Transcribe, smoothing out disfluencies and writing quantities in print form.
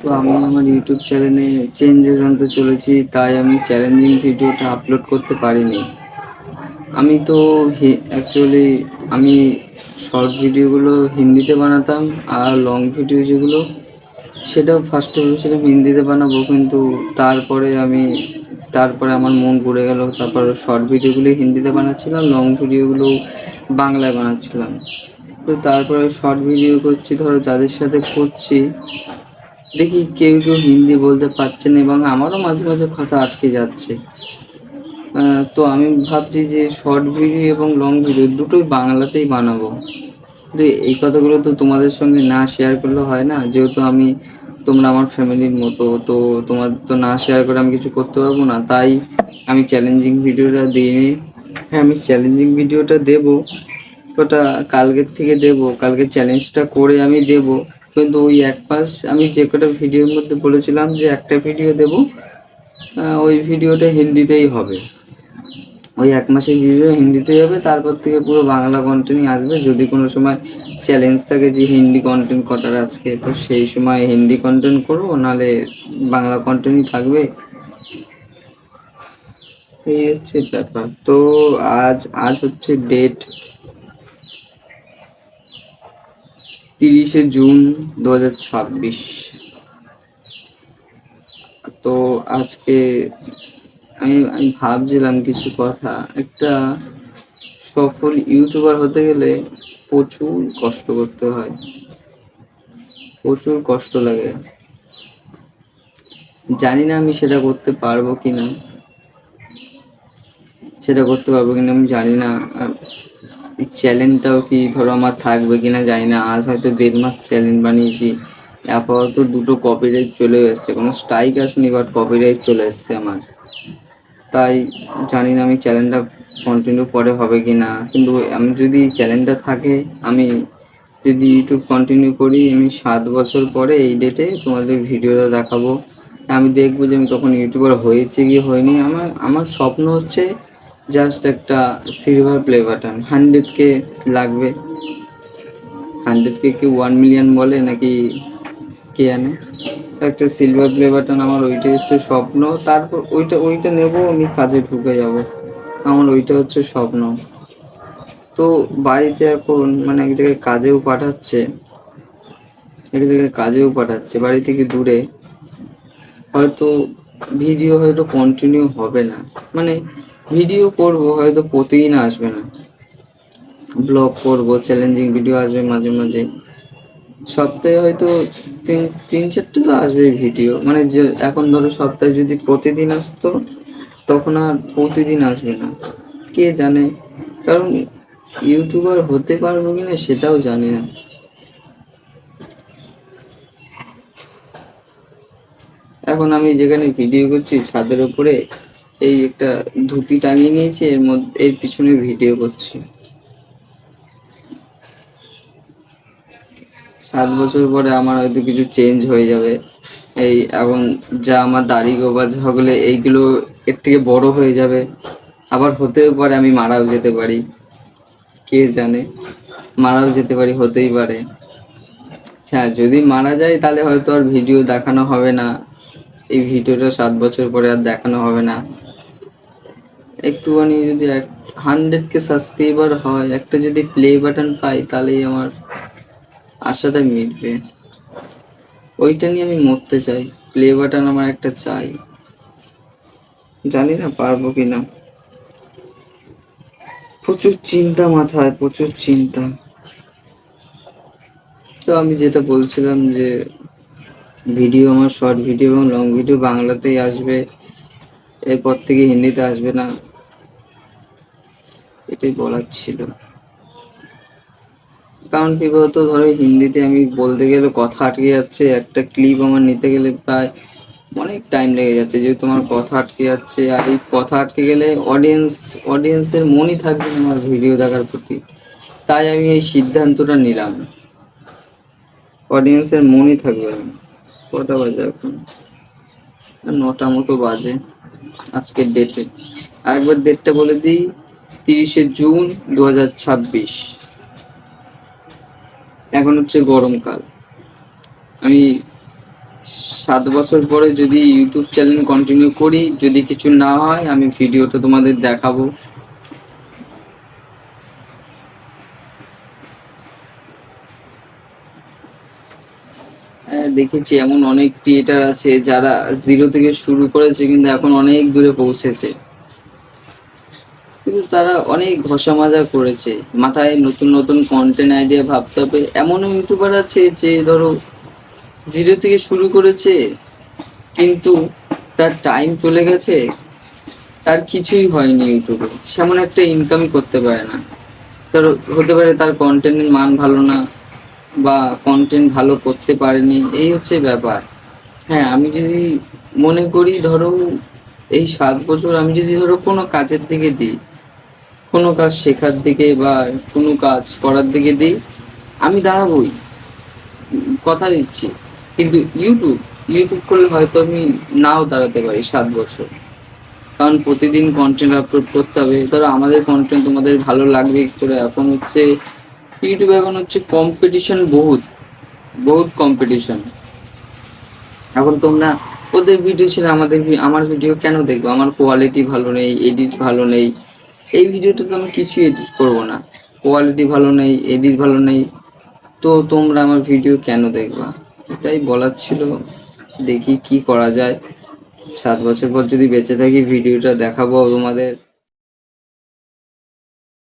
তো আমি আমার ইউটিউব চ্যানেলে চেঞ্জেস আনতে চলেছি, তাই আমি চ্যালেঞ্জিং ভিডিওটা আপলোড করতে পারিনি। আমি তো অ্যাকচুয়ালি আমি শর্ট ভিডিওগুলো হিন্দিতে বানাতাম, আর লং ভিডিও যেগুলো সেটাও ফার্স্টে ভেবেছিলাম হিন্দিতে বানাবো, কিন্তু তারপরে আমার মন ঘুরে গেল। তারপর শর্ট ভিডিওগুলো হিন্দিতে বানাচ্ছিলাম, লং ভিডিওগুলো বাংলায় বানাচ্ছিলাম। তো তারপরে শর্ট ভিডিও করছি, ধরো যাদের সাথে করছি দেখি কেউ কেউ হিন্দি বলতে পারছে না, এবং আমারও মাঝে মাঝে কথা আটকে যাচ্ছে। তো আমি ভাবছি যে শর্ট ভিডিও এবং লং ভিডিও দুটোই বাংলাতেই বানাবো। কিন্তু এই কথাগুলো তো তোমাদের সঙ্গে না শেয়ার করলে হয় না, যেহেতু তোমরা আমার ফ্যামিলির মতো, তো তোমাদের তো না শেয়ার করে আমি কিছু করতে পারবো না। তাই আমি চ্যালেঞ্জিং ভিডিওটা দিইনি। হ্যাঁ, আমি চ্যালেঞ্জিং ভিডিওটা দেবো, ওটা কালকের থেকে দেবো, কালকে চ্যালেঞ্জটা করে আমি দেবো। কিন্তু ওই এক মাস আমি যে কটা ভিডিওর মধ্যে বলেছিলাম যে একটা ভিডিও দেবো, ওই ভিডিওটা হিন্দিতেই হবে। ওই এক মাসের ভিডিও হিন্দিতেই হবে, তারপর থেকে পুরো বাংলা কন্টেন্টই আসবে। যদি কোনো সময় চ্যালেঞ্জ থাকে যে হিন্দি কন্টেন্ট কটার আজকে, তো সেই সময় হিন্দি কন্টেন্ট করবো, নাহলে বাংলা কন্টেন্টই থাকবে। এই হচ্ছে ব্যাপার। তো আজ হচ্ছে ডেট 30শে জুন 2026। তো আজকে আমি ভাবছিলাম কিছু কথা। একটা সফল ইউটিউবার হতে গেলে প্রচুর কষ্ট করতে হয়, প্রচুর কষ্ট লাগে। জানি না আমি সেটা করতে পারবো কিনা, আমি জানি না। আর এই চ্যালেঞ্জটাও কি ধরো আমার থাকবে কিনা জানি না। আজ হয়তো 1.5 মাস চ্যালেঞ্জ বানিয়েছি, আপাতত 2টো কপিরাইট চলে এসছে, কোনো স্ট্রাইক আসেনি, বাট কপিরাইট চলে এসছে আমার। তাই জানি না আমি চ্যালেঞ্জটা কন্টিনিউ পরে হবে কি না। কিন্তু আমি যদি চ্যালেঞ্জটা থাকে, আমি যদি ইউটিউব কন্টিনিউ করি, আমি 7 বছর পরে এই ডেটে তোমাদের ভিডিওটা দেখাবো। আমি দেখবো যে আমি তখন ইউটিউবার হয়েছে কি হয়নি। আমার স্বপ্ন হচ্ছে জাস্ট একটা সিলভার প্লে বাটন। 100K লাগবে। 100K কি 1 মিলিয়ন বলে নাকি কে জানে। একটা সিলভার প্লে বাটন, আমার ওইটাই হচ্ছে স্বপ্ন। তারপর ওইটা নেবো, আমি কাজে ঢুকে যাব। আমার ওইটা হচ্ছে স্বপ্ন। তো বাড়িতে এখন মানে এক জায়গায় কাজেও পাঠাচ্ছে বাড়ি থেকে দূরে। হয়তো ভিডিও হয়তো কন্টিনিউ হবে না, মানে ভিডিও করব হয়তো প্রতিদিন আসবে না, ব্লগ করব, চ্যালেঞ্জিং ভিডিও আসবে মাঝে মাঝে। সপ্তাহে হয়তো তিন চারটে তো আসবে ভিডিও, মানে যে এখন ধরো সপ্তাহে যদি প্রতিদিন আসতো, তখন আর প্রতিদিন আসবে না। কে জানে, কারণ ইউটিউবার হতে পারবো কিনা সেটাও জানি না। এখন আমি যেখানে ভিডিও করছি ছাদের উপরে, এই একটা ধুতি টাঙিয়ে নিয়েছি, এর পিছনে ভিডিও করছি। 7 বছর পরে আমার হয়তো কিছু চেঞ্জ হয়ে যাবে। এই এখন যা আমার দাড়ি গোবা ঝগলে এইগুলো এর থেকে বড় হয়ে যাবে। আবার হতেও পারে আমি মারাও যেতে পারি, কে জানে। হতেই পারে। হ্যাঁ, যদি মারা যায় তাহলে হয়তো আর ভিডিও দেখানো হবে না। এই ভিডিওটা 7 বছর পরে আর দেখানো হবে না। একটুখানি যদি 100K সাবস্ক্রাইবার হয়, একটা যদি প্লে বাটন পাই, তাহলেই আমার আশাটা মিটবে। ওইটা নিয়ে আমি মরতে চাই। প্লে বাটন আমার একটা চাই। জানি না পারবো কিনা। প্রচুর চিন্তা মাথায়, প্রচুর চিন্তা। তো আমি যেটা বলছিলাম যে ভিডিও, আমার শর্ট ভিডিও এবং লং ভিডিও বাংলাতেই আসবে, এরপর থেকে হিন্দিতে আসবে না, এটাই বলার ছিল। কারণ কি বলতো, ধরো হিন্দিতে আমি বলতে গেলে কথা আটকে যাচ্ছে, একটা ক্লিপ আমার নিতে গেলে প্রায় অনেক টাইম লেগে যাচ্ছে, যেহেতু আমার কথা আটকে যাচ্ছে। আর এই কথা আটকে গেলে অডিয়েন্সের মনই থাকবে না আমার ভিডিও দেখার প্রতি। তাই আমি এই সিদ্ধান্তটা নিলাম, অডিয়েন্সের মনই থাকবে না। কটা বাজে এখন? 9টা মতো বাজে আজকের ডেটে। আরেকবার ডেটটা বলে দিই, 30শে জুন 2026। এখন হচ্ছে গরমকাল। আমি 7 বছর পরে যদি ইউটিউব চ্যানেল কন্টিনিউ করি, যদি কিছু না হয় আমি ভিডিওটা তোমাদের দেখাবো। দেখেছি এমন অনেক ক্রিয়েটার আছে যারা 0 থেকে শুরু করেছে কিন্তু এখন অনেক দূরে পৌঁছেছে, কিন্তু তারা অনেক ঘষা মাজা করেছে, মাথায় নতুন নতুন কন্টেন্ট আইডিয়া ভাবতে হবে। এমনও ইউটিউবার আছে যে ধরো 0 থেকে শুরু করেছে কিন্তু তার টাইম চলে গেছে, তার কিছুই হয়নি ইউটিউবে, সেমন একটা ইনকাম করতে পারে না। তার হতে পারে তার কন্টেন্টের মান ভালো না বা কন্টেন্ট ভালো করতে পারেনি, এই হচ্ছে ব্যাপার। হ্যাঁ, আমি যদি মনে করি ধরো এই 7 বছর আমি যদি ধরো কোনো কাজের দিকে দিই, কোনো কাজ শেখার দিকে বা কোনো কাজ করার দিকে দিই, আমি দাঁড়াবোই, কথা দিচ্ছি। কিন্তু ইউটিউব করলে হয়তো আমি নাও দাঁড়াতে পারি 7 বছর, কারণ প্রতিদিন কন্টেন্ট আপলোড করতে হবে। ধরো আমাদের কন্টেন্ট তোমাদের ভালো লাগবে কি করে, এখন হচ্ছে ইউটিউবে এখন হচ্ছে কম্পিটিশন, বহুত বহুত কম্পিটিশন। এখন তোমরা ওদের ভিডিও ছিল আমার ভিডিও কেন দেখবো? আমার কোয়ালিটি ভালো নেই, এডিট ভালো নেই, এই ভিডিওটা তো আমি কিছু এডিট করব না, কোয়ালিটি ভালো নেই, এডিট ভালো নেই, তো তোমরা আমার ভিডিও কেন দেখবা? এটাই বলার ছিল। দেখি কি করা যায়, 7 বছর পর যদি বেঁচে থাকি ভিডিওটা দেখাবো তোমাদের।